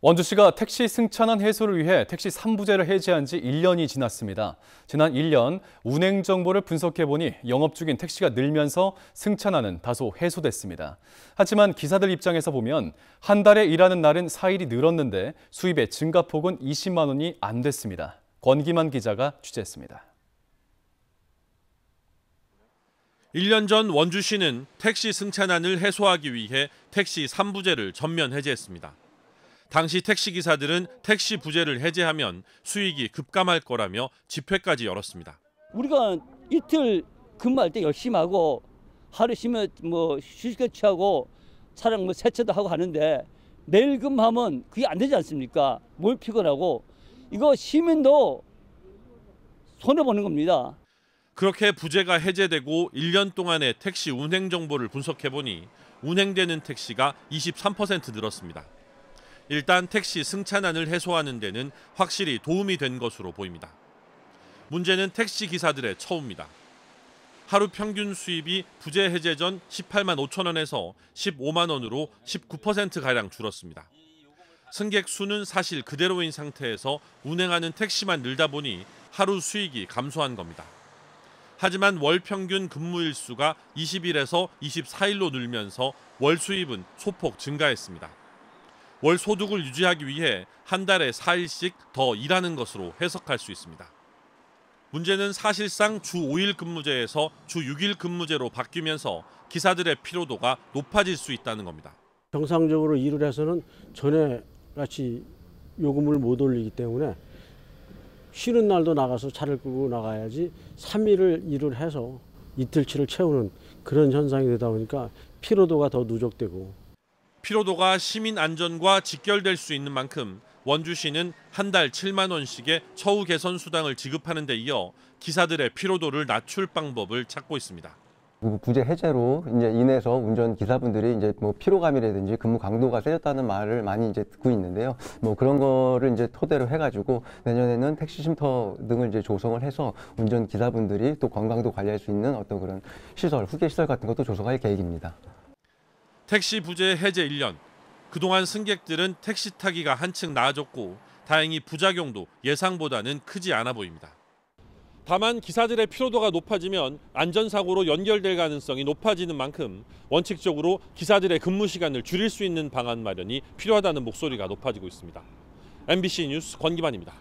원주시가 택시 승차난 해소를 위해 택시 3부제를 해제한 지 1년이 지났습니다. 지난 1년 운행 정보를 분석해보니 영업 중인 택시가 늘면서 승차난은 다소 해소됐습니다. 하지만 기사들 입장에서 보면 한 달에 일하는 날은 4일이 늘었는데 수입의 증가폭은 20만 원이 안 됐습니다. 권기만 기자가 취재했습니다. 1년 전 원주시는 택시 승차난을 해소하기 위해 택시 3부제를 전면 해제했습니다. 당시 택시기사들은 택시 부제를 해제하면 수익이 급감할 거라며 집회까지 열었습니다. 우리가 이틀 근무할 때 열심히 하고 하루 쉬면 휴식을 취하고 차량 세차도 하고 하는데 내일 근무하면 그게 안 되지 않습니까? 뭘 피곤하고 이거 시민도 손해보는 겁니다. 그렇게 부제가 해제되고 1년 동안의 택시 운행 정보를 분석해보니 운행되는 택시가 23% 늘었습니다. 일단 택시 승차난을 해소하는 데는 확실히 도움이 된 것으로 보입니다. 문제는 택시 기사들의 처우입니다. 하루 평균 수입이 부제 해제 전 18만 5천 원에서 15만 원으로 19%가량 줄었습니다. 승객 수는 사실 그대로인 상태에서 운행하는 택시만 늘다 보니 하루 수익이 감소한 겁니다. 하지만 월 평균 근무일 수가 20일에서 24일로 늘면서 월 수입은 소폭 증가했습니다. 월 소득을 유지하기 위해 한 달에 4일씩 더 일하는 것으로 해석할 수 있습니다. 문제는 사실상 주 5일 근무제에서 주 6일 근무제로 바뀌면서 기사들의 피로도가 높아질 수 있다는 겁니다. 정상적으로 일을 해서는 전에 같이 요금을 못 올리기 때문에 쉬는 날도 나가서 차를 끌고 나가야지 3일을 일을 해서 이틀치를 채우는 그런 현상이 되다 보니까 피로도가 더 누적되고 피로도가 시민 안전과 직결될 수 있는 만큼 원주시는 한 달 7만 원씩의 처우 개선 수당을 지급하는 데 이어 기사들의 피로도를 낮출 방법을 찾고 있습니다. 부제 해제로 인해서 운전 기사분들이 피로감이라든지 근무 강도가 세졌다는 말을 많이 듣고 있는데요. 그런 거를 토대로 해가지고 내년에는 택시 쉼터 등을 조성을 해서 운전 기사분들이 또 건강도 관리할 수 있는 어떤 그런 시설, 후계 시설 같은 것도 조성할 계획입니다. 택시 부제 해제 1년. 그동안 승객들은 택시 타기가 한층 나아졌고 다행히 부작용도 예상보다는 크지 않아 보입니다. 다만 기사들의 피로도가 높아지면 안전사고로 연결될 가능성이 높아지는 만큼 원칙적으로 기사들의 근무 시간을 줄일 수 있는 방안 마련이 필요하다는 목소리가 높아지고 있습니다. MBC 뉴스 권기만입니다.